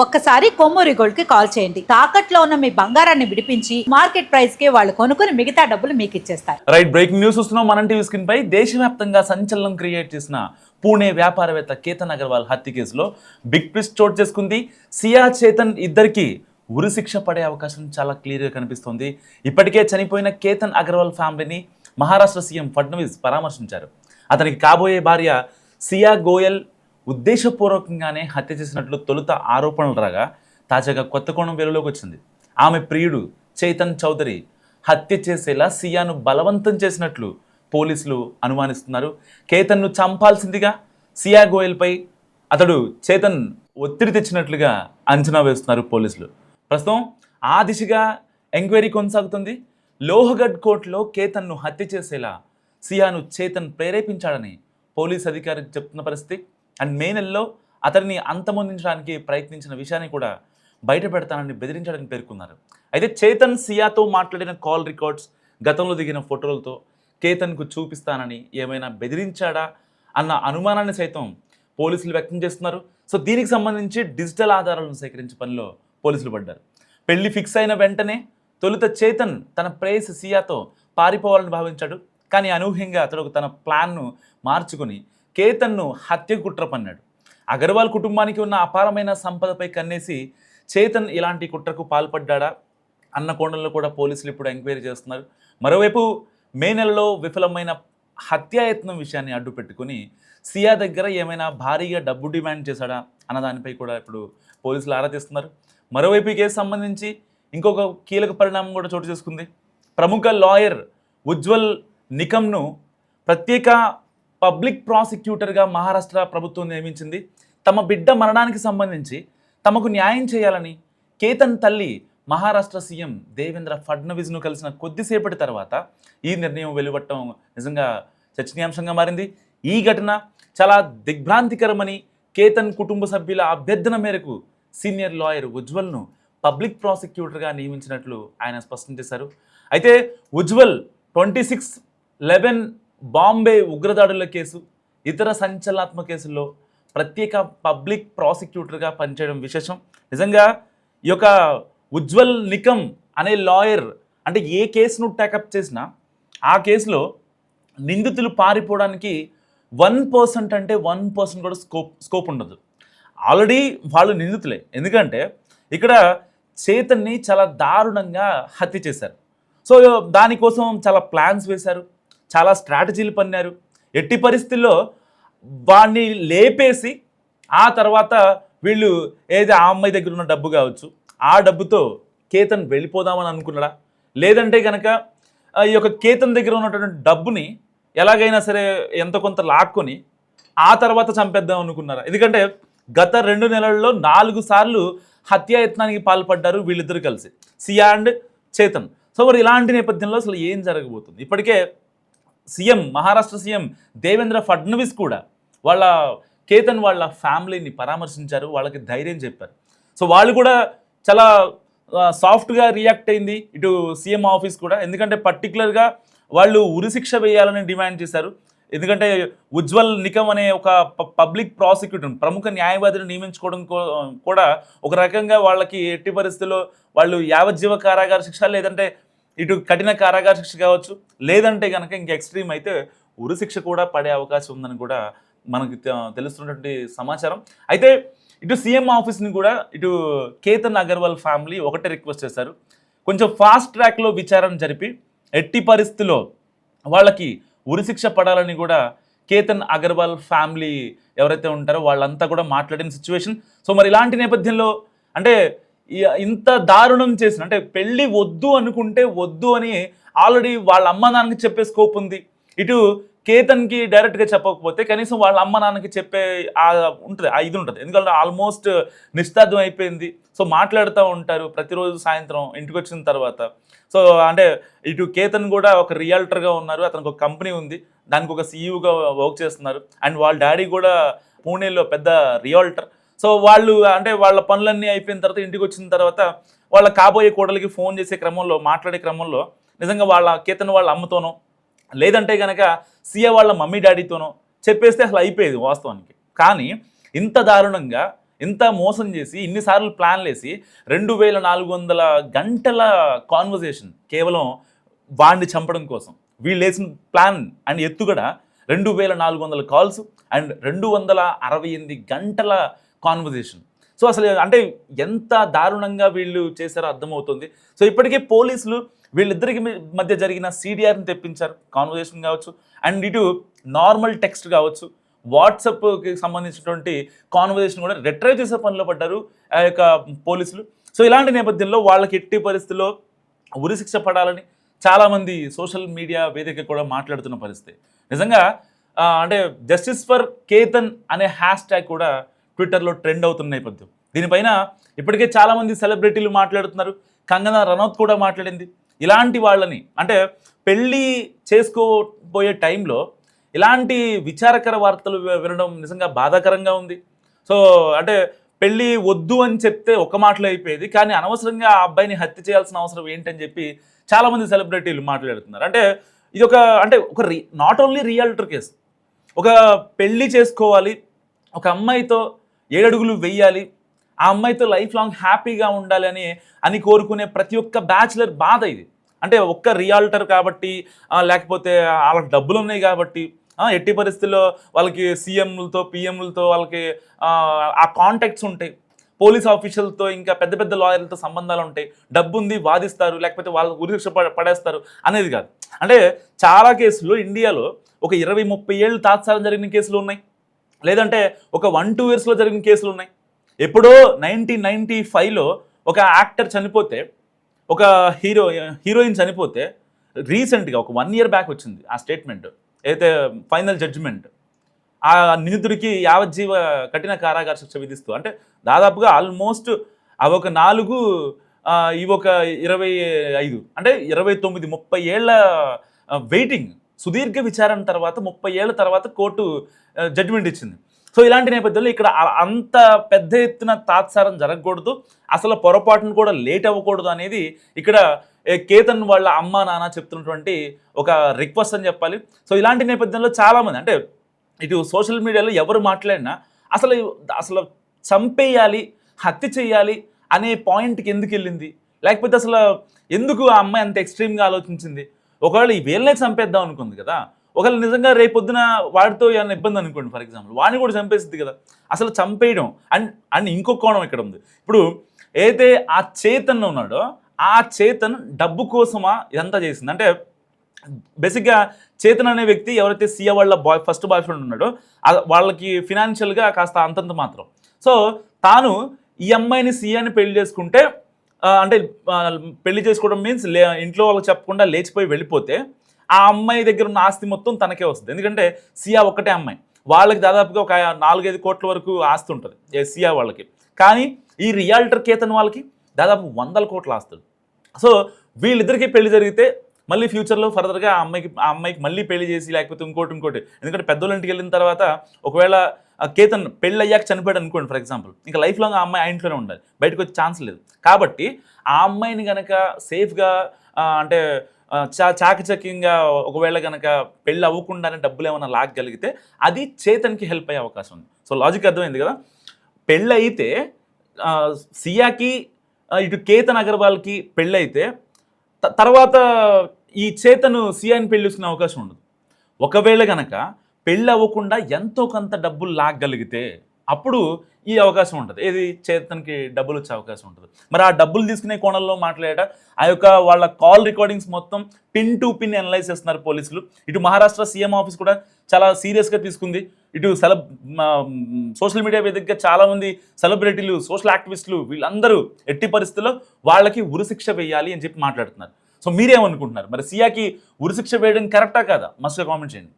ఒక్కసారి కొమ్మూరి గోల్డ్ కి కాల్ చేయండి. తాకట్లో ఉన్న మీ బంగారాన్ని విడిపించి మార్కెట్ ప్రైస్ కి వాళ్ళు కొనుక్కుని మిగతా డబ్బులు మీకు ఇచ్చేస్తారు. రైట్, బ్రేకింగ్ న్యూస్ వస్తున్నాం. మనం టీవీ స్క్రీన్ పై దేశవ్యాప్తంగా సంచలనం క్రియేట్ చేసిన పూణే వ్యాపారవేత్త కేతన్ అగర్వాల్ హత్య కేసులో బిగ్ ట్విస్ట్ చోటు చేసుకుంది. సియా, చేతన్ ఇద్దరికి ఉరిశిక్ష పడే అవకాశం చాలా క్లియర్గా కనిపిస్తోంది. ఇప్పటికే చనిపోయిన కేతన్ అగర్వాల్ ఫ్యామిలీని మహారాష్ట్ర సీఎం ఫడ్నవీస్ పరామర్శించారు. అతనికి కాబోయే భార్య సియా గోయల్ ఉద్దేశపూర్వకంగానే హత్య చేసినట్లు తొలుత ఆరోపణలు రాగా తాజాగా కొత్త కోణం వెలుగులోకి వచ్చింది. ఆమె ప్రియుడు చేతన్ చౌదరి హత్య చేసేలా సియాను బలవంతం చేసినట్లు పోలీసులు అనుమానిస్తున్నారు. కేతన్ను చంపాల్సిందిగా సియా గోయల్పై అతడు చేతన్ ఒత్తిడి తెచ్చినట్లుగా అంచనా వేస్తున్నారు పోలీసులు. ప్రస్తుతం ఆ దిశగా ఎంక్వైరీ కొనసాగుతుంది. లోహగఢ్ కోర్టులో కేతన్ను హత్య చేసేలా సియాను చేతన్ ప్రేరేపించాడని పోలీస్ అధికారి చెప్తున్న పరిస్థితి. అండ్ మే నెలలో అతడిని అంతమొందించడానికి ప్రయత్నించిన విషయాన్ని కూడా బయట పెడతానని బెదిరించాడని పేర్కొన్నారు. అయితే చేతన్ సియాతో మాట్లాడిన కాల్ రికార్డ్స్, గతంలో దిగిన ఫోటోలతో కేతన్కు చూపిస్తానని ఏమైనా బెదిరించాడా అన్న అనుమానాన్ని సైతం పోలీసులు వ్యక్తం చేస్తున్నారు. సో దీనికి సంబంధించి డిజిటల్ ఆధారాలను సేకరించే పనిలో పోలీసులు పడ్డారు. పెళ్లి ఫిక్స్ అయిన వెంటనే తొలుత చేతన్ తన ప్రేయసి సియాతో పారిపోవాలని భావించాడు. కానీ అనూహ్యంగా అతడు తన ప్లాన్ను మార్చుకుని కేతన్ను హత్య కుట్ర పన్నాడు. అగర్వాల్ కుటుంబానికి ఉన్న అపారమైన సంపదపై కన్నేసి చేతన్ ఇలాంటి కుట్రకు పాల్పడ్డా అన్న కోణంలో కూడా పోలీసులు ఇప్పుడు ఎంక్వైరీ చేస్తున్నారు. మరోవైపు మే నెలలో విఫలమైన హత్యాయత్నం విషయాన్ని అడ్డు పెట్టుకుని సియా దగ్గర ఏమైనా భారీగా డబ్బు డిమాండ్ చేశాడా అన్న దానిపై కూడా ఇప్పుడు పోలీసులు ఆరా తీస్తున్నారు. మరోవైపు ఈ కేసు సంబంధించి ఇంకొక కీలక పరిణామం కూడా చోటు చేసుకుంది. ప్రముఖ లాయర్ ఉజ్వల్ నికమ్ను ప్రత్యేక పబ్లిక్ ప్రాసిక్యూటర్గా మహారాష్ట్ర ప్రభుత్వం నియమించింది. తమ బిడ్డ మరణానికి సంబంధించి తమకు న్యాయం చేయాలని కేతన్ తల్లి మహారాష్ట్ర సీఎం దేవేంద్ర ఫడ్నవీస్ను కలిసిన కొద్దిసేపటి తర్వాత ఈ నిర్ణయం వెలువడటం నిజంగా చర్చనీయాంశంగా మారింది. ఈ ఘటన చాలా దిగ్భ్రాంతికరమని కేతన్ కుటుంబ సభ్యుల అభ్యర్థన మేరకు సీనియర్ లాయర్ ఉజ్వల్ను పబ్లిక్ ప్రాసిక్యూటర్గా నియమించినట్లు ఆయన స్పష్టం చేశారు. అయితే ఉజ్వల్ 26/11 బాంబే ఉగ్రదాడుల కేసు, ఇతర సంచలనాత్మక కేసుల్లో ప్రత్యేక పబ్లిక్ ప్రాసిక్యూటర్గా పనిచేయడం విశేషం. నిజంగా ఈ యొక్క ఉజ్వల్ నికమ్ అనే లాయర్ అంటే ఏ కేసును టేకప్ చేసినా ఆ కేసులో నిందితులు పారిపోవడానికి 1% అంటే 1% కూడా స్కోప్ ఉండదు. ఆల్రెడీ వాళ్ళు నిందితులే. ఎందుకంటే ఇక్కడ చేతన్ని చాలా దారుణంగా హత్య చేశారు. సో దానికోసం చాలా ప్లాన్స్ వేశారు, చాలా స్ట్రాటజీలు పన్నారు. ఎట్టి పరిస్థితుల్లో వాడిని లేపేసి ఆ తర్వాత వీళ్ళు ఏది ఆ అమ్మాయి దగ్గర ఉన్న డబ్బు కావచ్చు, ఆ డబ్బుతో కేతన్ వెళ్ళిపోదామని అనుకున్నాడా, లేదంటే కనుక ఈ యొక్క కేతన్ దగ్గర ఉన్నటువంటి డబ్బుని ఎలాగైనా సరే ఎంత కొంత లాక్కొని ఆ తర్వాత చంపేద్దాం అనుకున్నారా? ఎందుకంటే గత 2 నెలల్లో 4 సార్లు హత్యాయత్నానికి పాల్పడ్డారు వీళ్ళిద్దరు కలిసి, సియా అండ్ చేతన్. సో మరి ఇలాంటి నేపథ్యంలో అసలు ఏం జరగబోతుంది? ఇప్పటికే సీఎం, మహారాష్ట్ర సీఎం దేవేంద్ర ఫడ్నవీస్ కూడా వాళ్ళ కేతన్ వాళ్ళ ఫ్యామిలీని పరామర్శించారు, వాళ్ళకి ధైర్యం చెప్పారు. సో వాళ్ళు కూడా చాలా సాఫ్ట్గా రియాక్ట్ అయింది ఇటు సీఎం ఆఫీస్ కూడా. ఎందుకంటే పర్టికులర్గా వాళ్ళు ఉరిశిక్ష వేయాలని డిమాండ్ చేశారు. ఎందుకంటే ఉజ్వల్ నికమ్ అనే ఒక పబ్లిక్ ప్రాసిక్యూటర్, ప్రముఖ న్యాయవాదిని నియమించుకోవడం కూడా ఒక రకంగా వాళ్ళకి ఎట్టి పరిస్థితుల్లో వాళ్ళు యావజ్జీవ కారాగార శిక్ష, లేదంటే ఇటు కఠిన కారాగార శిక్ష కావచ్చు, లేదంటే కనుక ఇంక ఎక్స్ట్రీమ్ అయితే ఉరిశిక్ష కూడా పడే అవకాశం ఉందని కూడా మనకి తెలుస్తున్నటువంటి సమాచారం. అయితే ఇటు సీఎం ఆఫీస్ని కూడా ఇటు కేతన్ అగర్వాల్ ఫ్యామిలీ ఒకటే రిక్వెస్ట్ చేశారు, కొంచెం ఫాస్ట్ ట్రాక్లో విచారణ జరిపి ఎట్టి పరిస్థితుల్లో వాళ్ళకి ఉరిశిక్ష పడాలని కూడా కేతన్ అగర్వాల్ ఫ్యామిలీ ఎవరైతే ఉంటారో వాళ్ళంతా కూడా మాట్లాడిన సిచ్యువేషన్. సో మరి ఇలాంటి నేపథ్యంలో అంటే ఇంత దారుణం చేసిన, అంటే పెళ్ళి వద్దు అనుకుంటే వద్దు అని ఆల్రెడీ వాళ్ళ అమ్మ నాన్నకి చెప్పే స్కోప్ ఉంది. ఇటు కేతన్కి డైరెక్ట్గా చెప్పకపోతే కనీసం వాళ్ళ అమ్మ నాన్నకి చెప్పే ఉంటుంది, ఆ ఇది ఉంటుంది. ఎందుకంటే ఆల్మోస్ట్ నిశ్చితార్థం అయిపోయింది. సో మాట్లాడుతూ ఉంటారు ప్రతిరోజు సాయంత్రం ఇంటికి వచ్చిన తర్వాత. సో అంటే ఇటు కేతన్ కూడా ఒక రియాల్టర్గా ఉన్నారు, అతనికి ఒక కంపెనీ ఉంది, దానికి ఒక సీఈఓగా వర్క్ చేస్తున్నారు. అండ్ వాళ్ళ డాడీ కూడా పూణేలో పెద్ద రియాల్టర్. సో వాళ్ళు అంటే వాళ్ళ పనులన్నీ అయిపోయిన తర్వాత ఇంటికి వచ్చిన తర్వాత వాళ్ళ కాబోయే కోడలికి ఫోన్ చేసే క్రమంలో, మాట్లాడే క్రమంలో నిజంగా వాళ్ళ కేతన్ వాళ్ళ అమ్మతోనో, లేదంటే కనుక సియా వాళ్ళ మమ్మీ డాడీతోనో చెప్పేస్తే అసలు అయిపోయేది వాస్తవానికి. కానీ ఇంత దారుణంగా ఇంత మోసం చేసి ఇన్నిసార్లు ప్లాన్లు వేసి 2400 గంటల కాన్వర్జేషన్ కేవలం వాడిని చంపడం కోసం వీళ్ళు వేసిన ప్లాన్ అండ్ ఎత్తుగడ 2400 కాల్స్ అండ్ 268 గంటల కాన్వర్జేషన్. సో అసలు అంటే ఎంత దారుణంగా వీళ్ళు చేశారో అర్థమవుతుంది. సో ఇప్పటికే పోలీసులు వీళ్ళిద్దరికి మధ్య జరిగిన CDRని తెప్పించారు, కాన్వర్జేషన్ కావచ్చు అండ్ ఇటు నార్మల్ టెక్స్ట్ కావచ్చు, వాట్సాప్కి సంబంధించినటువంటి కాన్వర్జేషన్ కూడా రిట్రైవ్ చేసే పనిలో పడ్డారు ఆ యొక్క పోలీసులు. సో ఇలాంటి నేపథ్యంలో వాళ్ళకి ఎట్టి పరిస్థితుల్లో ఉరిశిక్ష పడాలని చాలామంది సోషల్ మీడియా వేదిక కూడా మాట్లాడుతున్న పరిస్థితి. నిజంగా అంటే జస్టిస్ ఫర్ కేతన్ అనే #, కూడా ట్విట్టర్లో ట్రెండ్ అవుతున్న నేపథ్యం. దీనిపైన ఇప్పటికే చాలామంది సెలబ్రిటీలు మాట్లాడుతున్నారు. కంగనా రనౌత్ కూడా మాట్లాడింది. ఇలాంటి వాళ్ళని అంటే పెళ్ళి చేసుకోబోయే టైంలో ఇలాంటి విచారకర వార్తలు వినడం నిజంగా బాధాకరంగా ఉంది. సో అంటే పెళ్ళి వద్దు అని చెప్తే ఒక మాటలో అయిపోయేది, కానీ అనవసరంగా ఆ అబ్బాయిని హత్య చేయాల్సిన అవసరం ఏంటని చెప్పి చాలామంది సెలబ్రిటీలు మాట్లాడుతున్నారు. అంటే ఇది ఒక నాట్ ఓన్లీ రియల్టర్ కేసు, ఒక పెళ్ళి చేసుకోవాలి, ఒక అమ్మాయితో 7 అడుగులు వెయ్యాలి, ఆ అమ్మాయితో లైఫ్ లాంగ్ హ్యాపీగా ఉండాలి అని కోరుకునే ప్రతి ఒక్క బ్యాచులర్ బాధ ఇది. అంటే ఒక్క రియాల్టర్ కాబట్టి లేకపోతే వాళ్ళకి డబ్బులు ఉన్నాయి కాబట్టి ఎట్టి పరిస్థితుల్లో వాళ్ళకి సీఎంలతో పిఎంలతో వాళ్ళకి ఆ కాంటాక్ట్స్ ఉంటాయి, పోలీస్ ఆఫీషియల్తో ఇంకా పెద్ద పెద్ద లాయర్లతో సంబంధాలు ఉంటాయి, డబ్బు ఉంది వాదిస్తారు, లేకపోతే వాళ్ళ ఉరిశిక్ష పడేస్తారు అనేది కాదు. అంటే చాలా కేసులు ఇండియాలో ఒక 20-30 ఏళ్ళు తాత్సారం జరిగిన కేసులు ఉన్నాయి, లేదంటే ఒక 1-2 ఇయర్స్లో జరిగిన కేసులు ఉన్నాయి. ఎప్పుడో 1995లో ఒక యాక్టర్ చనిపోతే, ఒక హీరోయిన్ చనిపోతే రీసెంట్గా ఒక 1 ఇయర్ బ్యాక్ వచ్చింది ఆ స్టేట్మెంట్, అయితే ఫైనల్ జడ్జిమెంట్. ఆ నిందితుడికి యావజ్జీవ కఠిన కారాగార శిక్ష విధిస్తూ, అంటే దాదాపుగా ఆల్మోస్ట్ అవి ఒక 4 ఇవి ఒక 25 అంటే 29-30 ఏళ్ళ వెయిటింగ్, సుదీర్ఘ విచారణ తర్వాత 30 ఏళ్ళ తర్వాత కోర్టు జడ్జిమెంట్ ఇచ్చింది. సో ఇలాంటి నేపథ్యంలో ఇక్కడ అంత పెద్ద ఎత్తున తాత్సారం జరగకూడదు, అసలు పొరపాటును కూడా లేట్ అవ్వకూడదు అనేది ఇక్కడ కేతన్ వాళ్ళ అమ్మ నాన్న చెప్తున్నటువంటి ఒక రిక్వెస్ట్ అని చెప్పాలి. సో ఇలాంటి నేపథ్యంలో చాలామంది అంటే ఇటు సోషల్ మీడియాలో ఎవరు మాట్లాడినా అసలు చంపేయాలి, హత్య చేయాలి అనే పాయింట్కి ఎందుకు వెళ్ళింది, లేకపోతే అసలు ఎందుకు ఆ అమ్మాయి అంత ఎక్స్ట్రీమ్గా ఆలోచించింది, ఒకవేళ ఈ వీళ్ళనే చంపేద్దాం అనుకుంది కదా, ఒకవేళ నిజంగా రేపొద్దున వాడితో ఏమైనా ఇబ్బంది అనుకోండి ఫర్ ఎగ్జాంపుల్, వాడిని కూడా చంపేస్తుంది కదా. అసలు చంపేయడం అండ్ ఇంకొక కోణం ఇక్కడ ఉంది. ఇప్పుడు ఏదైతే ఆ చేతన్ ఉన్నాడో ఆ చేతన్ డబ్బు కోసమా ఇదంతా చేసింది. అంటే బేసిక్గా చేతన్ అనే వ్యక్తి ఎవరైతే సియా వాళ్ళ ఫస్ట్ బాయ్ ఫ్రెండ్ ఉన్నాడో వాళ్ళకి ఫినాన్షియల్గా కాస్త అంతంత మాత్రం. సో తాను ఈ అమ్మాయిని సియాని పెళ్లి చేసుకుంటే అంటే పెళ్లి చేసుకోవడం మీన్స్ ఇంట్లో వాళ్ళకి చెప్పకుండా లేచిపోయి వెళ్ళిపోతే ఆ అమ్మాయి దగ్గర ఉన్న ఆస్తి మొత్తం తనకే వస్తుంది. ఎందుకంటే సియా ఒక్కటే అమ్మాయి, వాళ్ళకి దాదాపుగా ఒక 4-5 కోట్ల వరకు ఆస్తి ఉంటుంది సియా వాళ్ళకి. కానీ ఈ రియాల్టర్ కేతన్ వాళ్ళకి దాదాపు 100 కోట్ల ఆస్తులు. సో వీళ్ళిద్దరికీ పెళ్లి జరిగితే మళ్ళీ ఫ్యూచర్లో ఫర్దర్గా ఆ అమ్మాయికి మళ్ళీ పెళ్లి చేసి లేకపోతే ఇంకోటి, ఎందుకంటే పెద్దోళ్ళ ఇంటికి వెళ్ళిన తర్వాత ఒకవేళ కేతన్ పెళ్ళి అయ్యాక చనిపోయాడు అనుకోండి ఫర్ ఎగ్జాంపుల్, ఇంకా లైఫ్ లాంగ్ ఆ అమ్మాయి ఆ ఇంట్లోనే ఉండాలి, బయటకు వచ్చే ఛాన్స్ లేదు. కాబట్టి ఆ అమ్మాయిని కనుక సేఫ్గా అంటే చాకచక్యంగా ఒకవేళ కనుక పెళ్ళి అవ్వకుండానే డబ్బులు ఏమైనా లాగగలిగితే అది చేతన్కి హెల్ప్ అయ్యే అవకాశం ఉంది. సో లాజిక్ అర్థమైంది కదా. పెళ్ళి అయితే సియాకి ఇటు కేతన్ అగర్వాల్కి పెళ్ళి అయితే తర్వాత ఈ చేతను సియాని పెళ్లి చేసుకునే అవకాశం ఉండదు. ఒకవేళ కనుక పెళ్ళి అవ్వకుండా ఎంతో కొంత డబ్బులు లాగగలిగితే అప్పుడు ఈ అవకాశం ఉంటుంది, ఏది చేతన్కి డబ్బులు వచ్చే అవకాశం ఉంటుంది. మరి ఆ డబ్బులు తీసుకునే కోణంలో మాట్లాడేట ఆ యొక్క వాళ్ళ కాల్ రికార్డింగ్స్ మొత్తం పిన్ టు పిన్ అనలైజ్ చేస్తున్నారు పోలీసులు. ఇటు మహారాష్ట్ర సీఎం ఆఫీస్ కూడా చాలా సీరియస్గా తీసుకుంది. ఇటు సోషల్ మీడియా వేదికగా చాలామంది సెలబ్రిటీలు, సోషల్ యాక్టివిస్టులు వీళ్ళందరూ ఎట్టి పరిస్థితుల్లో వాళ్ళకి ఉరిశిక్ష వేయాలి అని చెప్పి మాట్లాడుతున్నారు. సో మీరేమనుకుంటున్నారు, మరి సియాకి ఉరిశిక్ష వేయడం కరెక్టా కాదా? మస్తుగా కామెంట్ చేయండి.